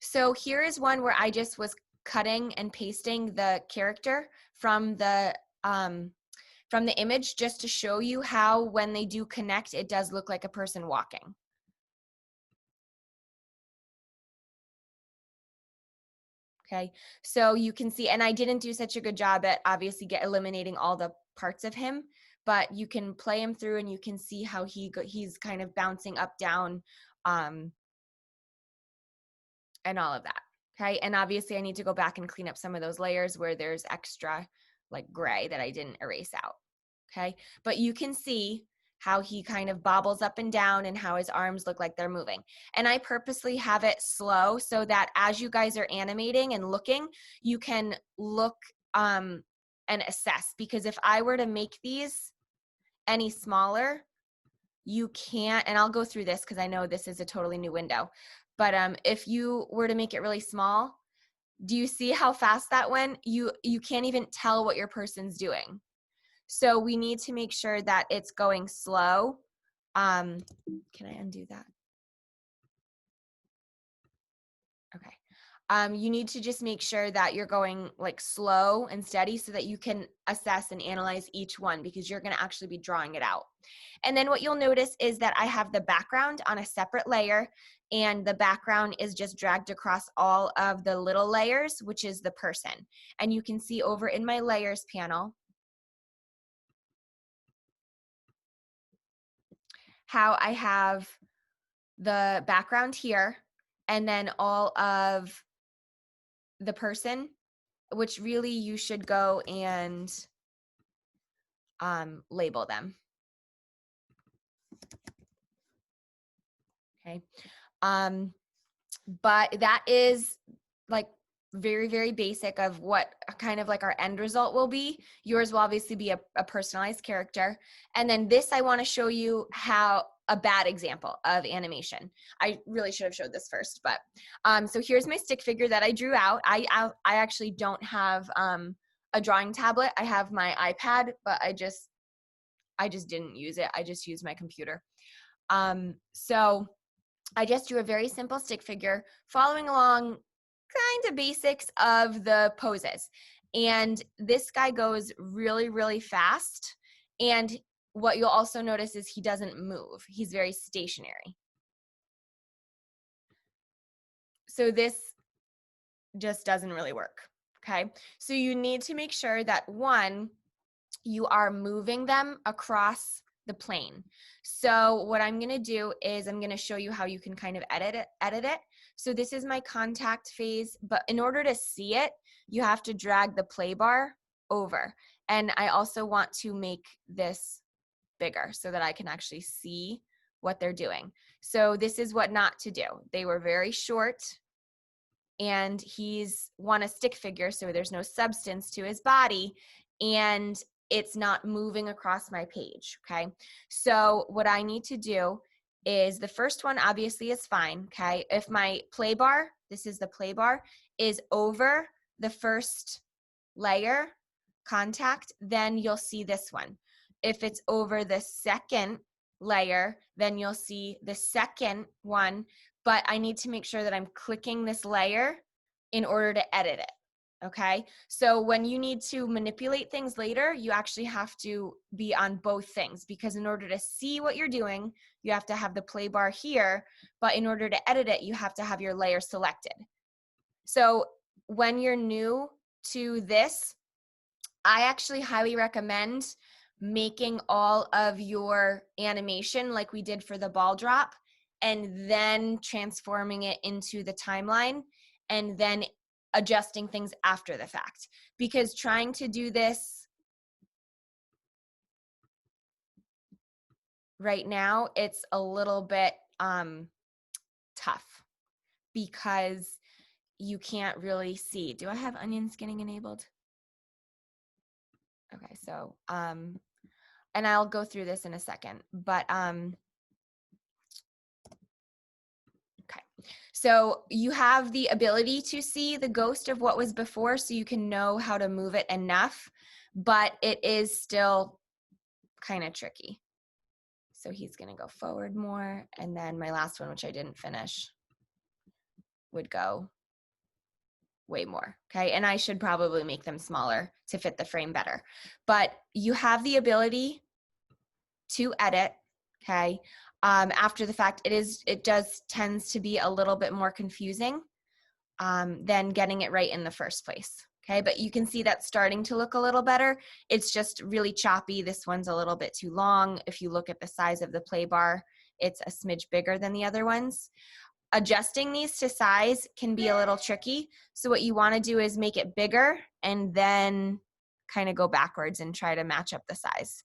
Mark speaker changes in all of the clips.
Speaker 1: So here is one where I just was cutting and pasting the character from the image just to show you how when they do connect, it does look like a person walking. Okay, so you can see, and I didn't do such a good job at obviously eliminating all the parts of him, but you can play him through and you can see how he's kind of bouncing up, down, and all of that. Okay, and obviously I need to go back and clean up some of those layers where there's extra like gray that I didn't erase out. Okay, but you can see how he kind of bobbles up and down and how his arms look like they're moving. And I purposely have it slow so that as you guys are animating and looking, you can look and assess. Because if I were to make these any smaller, you can't, and I'll go through this because I know this is a totally new window, but if you were to make it really small, do you see how fast that went? You can't even tell what your person's doing. So we need to make sure that it's going slow. Can I undo that? Okay. You need to just make sure that you're going like slow and steady so that you can assess and analyze each one, because you're going to actually be drawing it out. And then what you'll notice is that I have the background on a separate layer, and the background is just dragged across all of the little layers, which is the person. And you can see over in my layers panel how I have the background here and then all of the person, which really you should go and label them. Okay. But that is like very, very basic of what kind of like our end result will be. Yours will obviously be a personalized character. And then this, I want to show you how a bad example of animation. I really should have showed this first, but so here's my stick figure that I drew out. I actually don't have a drawing tablet. I have my iPad, but I just didn't use it. I just used my computer. So I just drew a very simple stick figure following along kind of basics of the poses. And this guy goes really, really fast. And what you'll also notice is he doesn't move. He's very stationary. So this just doesn't really work. Okay. So you need to make sure that one, you are moving them across the plane. So what I'm going to do is I'm going to show you how you can kind of edit it. So this is my contact phase, but in order to see it, you have to drag the play bar over. And I also want to make this bigger so that I can actually see what they're doing. So this is what not to do. They were very short and he's won a stick figure, so there's no substance to his body, and it's not moving across my page, okay? So what I need to do is the first one obviously is fine, okay? If my play bar, this is the play bar, is over the first layer, contact, then you'll see this one. If it's over the second layer, then you'll see the second one, but I need to make sure that I'm clicking this layer in order to edit it. Okay, so when you need to manipulate things later, you actually have to be on both things, because in order to see what you're doing, you have to have the play bar here, but in order to edit it, you have to have your layer selected. So when you're new to this, I actually highly recommend making all of your animation like we did for the ball drop, and then transforming it into the timeline, and then adjusting things after the fact. Because trying to do this right now, it's a little bit tough because you can't really see. Do I have onion skinning enabled? Okay, so and I'll go through this in a second, but okay. So you have the ability to see the ghost of what was before, so you can know how to move it enough, but it is still kind of tricky. So he's gonna go forward more, and then my last one, which I didn't finish. would go way more, okay? And I should probably make them smaller to fit the frame better. But you have the ability to edit, okay? After the fact, it does tends to be a little bit more confusing than getting it right in the first place, okay? But you can see that's starting to look a little better. It's just really choppy. This one's a little bit too long. If you look at the size of the play bar, it's a smidge bigger than the other ones. Adjusting these to size can be a little tricky. So what you want to do is make it bigger and then kind of go backwards and try to match up the size.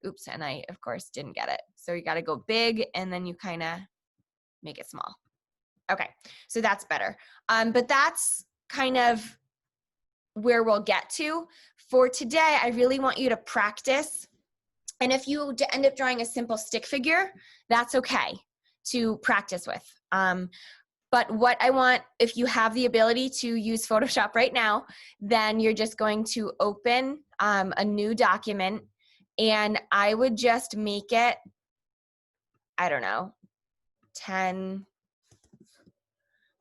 Speaker 1: Oops, and I, of course, didn't get it. So you got to go big and then you kind of make it small. Okay, so that's better. But that's kind of where we'll get to. For today, I really want you to practice. And if you end up drawing a simple stick figure, that's okay to practice with. But what I want, if you have the ability to use Photoshop right now, then you're just going to open a new document, and I would just make it, I don't know, 10,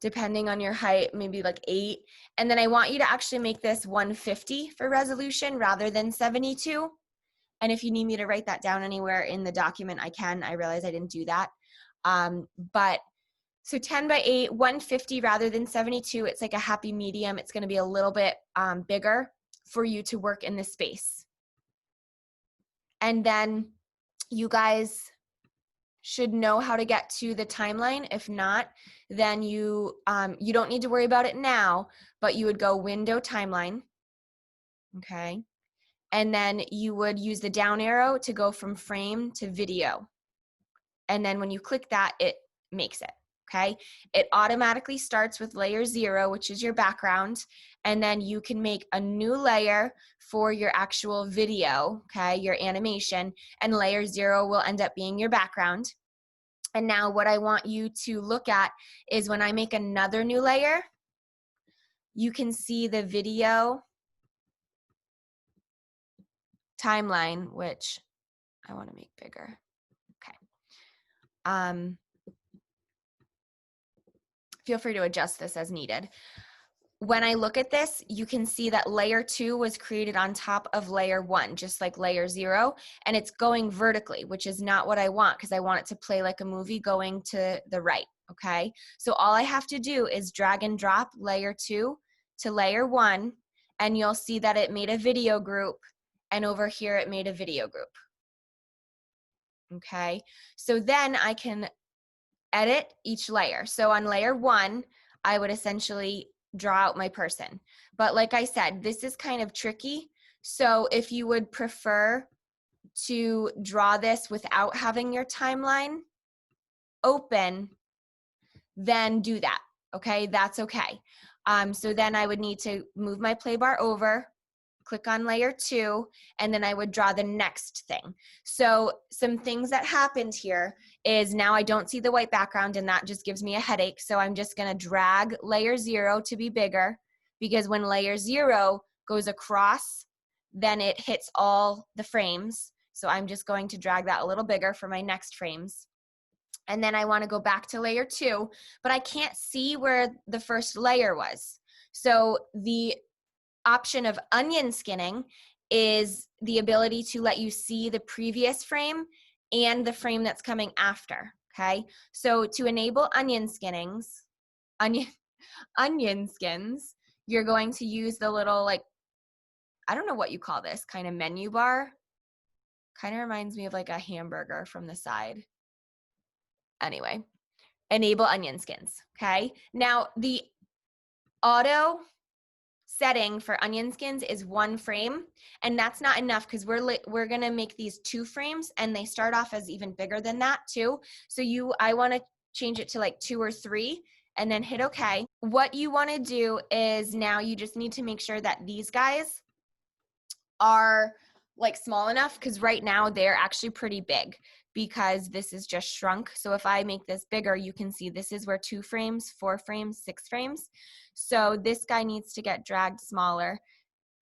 Speaker 1: depending on your height, maybe like 8. And then I want you to actually make this 150 for resolution rather than 72. And if you need me to write that down anywhere in the document, I can. I realize I didn't do that. But so 10 by 8, 150 rather than 72, it's like a happy medium. It's going to be a little bit bigger for you to work in this space. And then you guys should know how to get to the timeline. If not, then you don't need to worry about it now, but you would go Window, Timeline, okay? And then you would use the down arrow to go from frame to video. And then when you click that, it makes it, okay? It automatically starts with layer 0, which is your background, and then you can make a new layer for your actual video, okay, your animation, and layer 0 will end up being your background. And now what I want you to look at is when I make another new layer, you can see the video timeline, which I want to make bigger. Okay. Feel free to adjust this as needed. When I look at this, you can see that layer 2 was created on top of layer 1, just like layer 0, and it's going vertically, which is not what I want because I want it to play like a movie going to the right, okay? So all I have to do is drag and drop layer 2 to layer 1, and you'll see that it made a video group, and over here it made a video group, okay? So then I can edit each layer. So on layer 1, I would essentially draw out my person. But like I said, this is kind of tricky. So if you would prefer to draw this without having your timeline open, then do that, okay? That's okay. So then I would need to move my play bar over, click on layer 2, and then I would draw the next thing. So some things that happened here is now I don't see the white background, and that just gives me a headache. So I'm just gonna drag layer 0 to be bigger, because when layer 0 goes across, then it hits all the frames. So I'm just going to drag that a little bigger for my next frames. And then I wanna go back to layer 2, but I can't see where the first layer was. So the option of onion skinning is the ability to let you see the previous frame and the frame that's coming after, okay? So to enable onion skins, you're going to use the little, like, I don't know what you call this, kind of menu bar. Kind of reminds me of like a hamburger from the side. Anyway, enable onion skins, okay? Now the auto setting for onion skins is 1 frame, and that's not enough because we're gonna make these 2 frames, and they start off as even bigger than that too. So I want to change it to like 2 or 3 and then hit OK. What you want to do is now you just need to make sure that these guys are like small enough, because right now they're actually pretty big because this is just shrunk. So if I make this bigger, you can see this is where 2 frames, 4 frames, 6 frames. So this guy needs to get dragged smaller.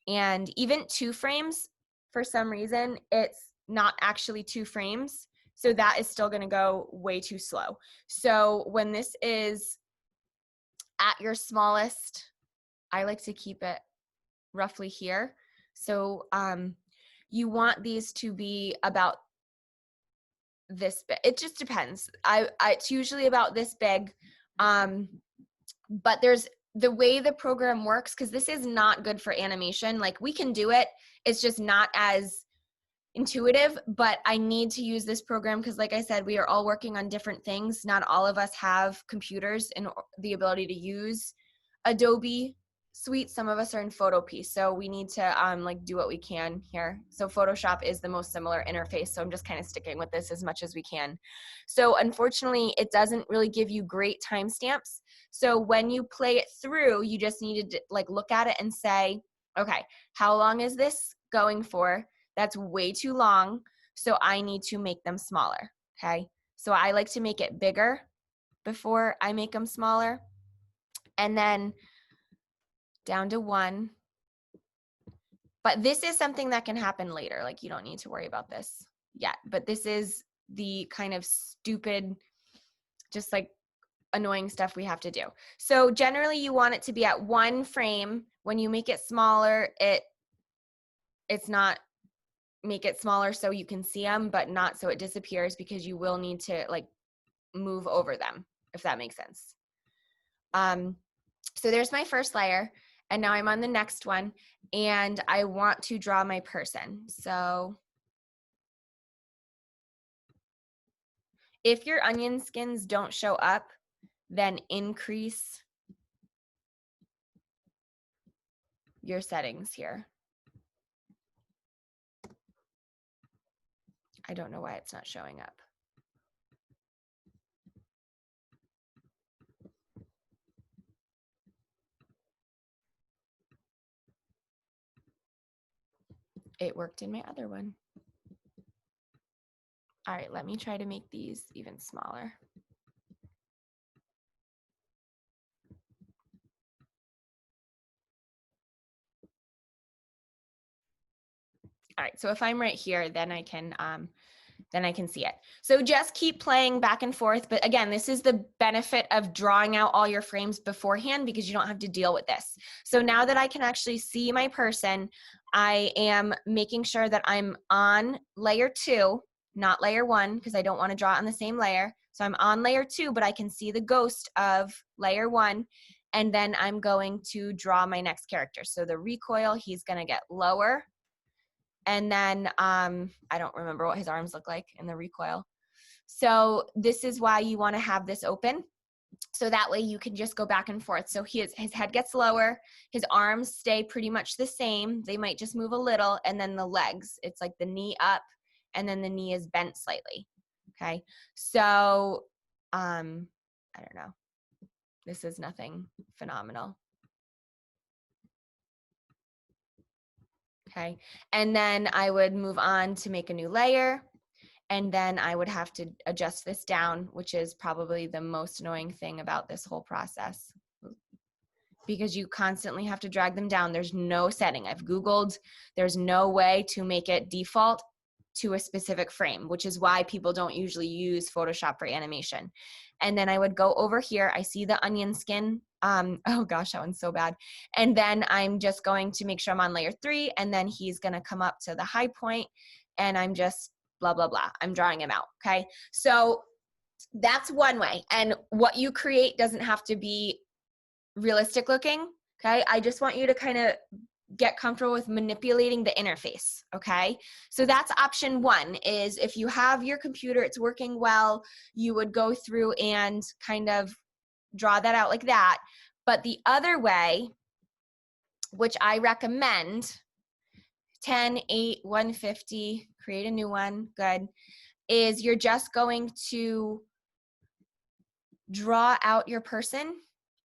Speaker 1: And even 2 frames, for some reason, it's not actually 2 frames. So that is still gonna go way too slow. So when this is at your smallest, I like to keep it roughly here. So you want these to be about this big. It just depends. It's usually about this big. But there's the way the program works, because this is not good for animation. Like, we can do it, it's just not as intuitive, but I need to use this program because, like I said, we are all working on different things. Not all of us have computers and the ability to use Adobe Suite. Some of us are in Photopea, so we need to like do what we can here. So Photoshop is the most similar interface, so I'm just kind of sticking with this as much as we can. So unfortunately, it doesn't really give you great timestamps. So when you play it through, you just need to like look at it and say, okay, how long is this going for? That's way too long, so I need to make them smaller, okay? So I like to make it bigger before I make them smaller, and then down to 1. But this is something that can happen later. Like, you don't need to worry about this yet. But this is the kind of stupid, just like annoying stuff we have to do. So generally you want it to be at 1 frame. When you make it smaller, it's not, make it smaller so you can see them, but not so it disappears, because you will need to like move over them, if that makes sense. So there's my first layer, and now I'm on the next one, and I want to draw my person. So if your onion skins don't show up, then increase your settings here. I don't know why it's not showing up. It worked in my other one. All right, let me try to make these even smaller. All right, so if I'm right here, then I can see it. So just keep playing back and forth. But again, this is the benefit of drawing out all your frames beforehand, because you don't have to deal with this. So now that I can actually see my person, I am making sure that I'm on layer 2, not layer 1, because I don't want to draw it on the same layer. So I'm on layer 2, but I can see the ghost of layer 1. And then I'm going to draw my next character. So the recoil, he's going to get lower. And then I don't remember what his arms look like in the recoil. So this is why you want to have this open. So that way you can just go back and forth. So his head gets lower, his arms stay pretty much the same. They might just move a little, and then the legs, it's like the knee up, and then the knee is bent slightly. Okay, so I don't know. This is nothing phenomenal. Okay, and then I would move on to make a new layer. And then I would have to adjust this down, which is probably the most annoying thing about this whole process, because you constantly have to drag them down. There's no setting. I've Googled, there's no way to make it default to a specific frame, which is why people don't usually use Photoshop for animation. And then I would go over here. I see the onion skin. Oh gosh, that one's so bad. And then I'm just going to make sure I'm on layer 3, and then he's gonna come up to the high point, and I'm just blah, blah, blah. I'm drawing him out, okay? So that's one way. And what you create doesn't have to be realistic looking, okay? I just want you to kind of get comfortable with manipulating the interface, okay? So that's option 1, is if you have your computer, it's working well, you would go through and kind of draw that out like that. But the other way, which I recommend, 10, 8, 150, create a new one, good, is you're just going to draw out your person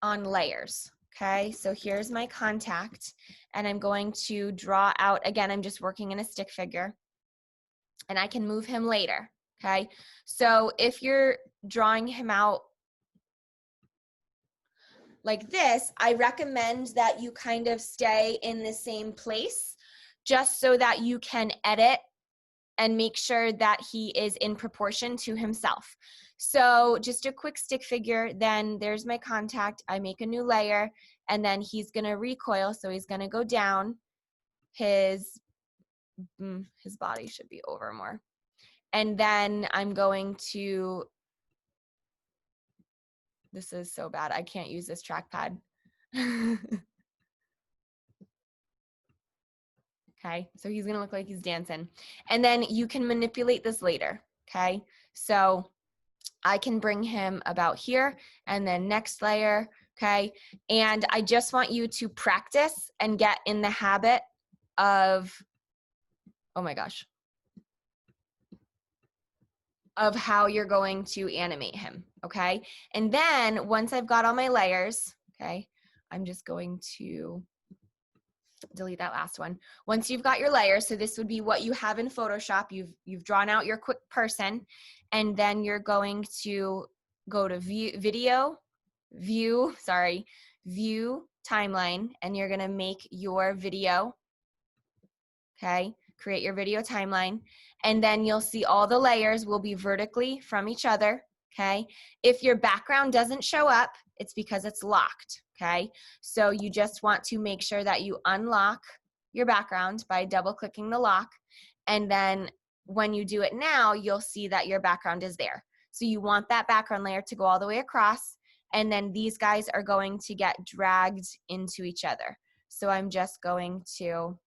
Speaker 1: on layers. Okay, so here's my contact, and I'm going to draw out, again, I'm just working in a stick figure, and I can move him later. Okay, so if you're drawing him out like this, I recommend that you kind of stay in the same place, just so that you can edit and make sure that he is in proportion to himself. So just a quick stick figure, then there's my contact. I make a new layer, and then he's gonna recoil, so he's gonna go down. His body should be over more. And then I'm going to, this is so bad, I can't use this trackpad. Okay, so he's gonna look like he's dancing. And then you can manipulate this later, okay? So I can bring him about here, and then next layer, okay? And I just want you to practice and get in the habit of, oh my gosh, of how you're going to animate him, okay? And then once I've got all my layers, okay, I'm just going to delete that last one. Once you've got your layers, so this would be what you have in Photoshop, you've drawn out your quick person, and then you're going to go to view timeline, and you're gonna make your video, okay? Create your video timeline, and then you'll see all the layers will be vertically from each other, okay? If your background doesn't show up, it's because it's locked, okay? So you just want to make sure that you unlock your background by double-clicking the lock, and then when you do it now, you'll see that your background is there. So you want that background layer to go all the way across, and then these guys are going to get dragged into each other. So I'm just going to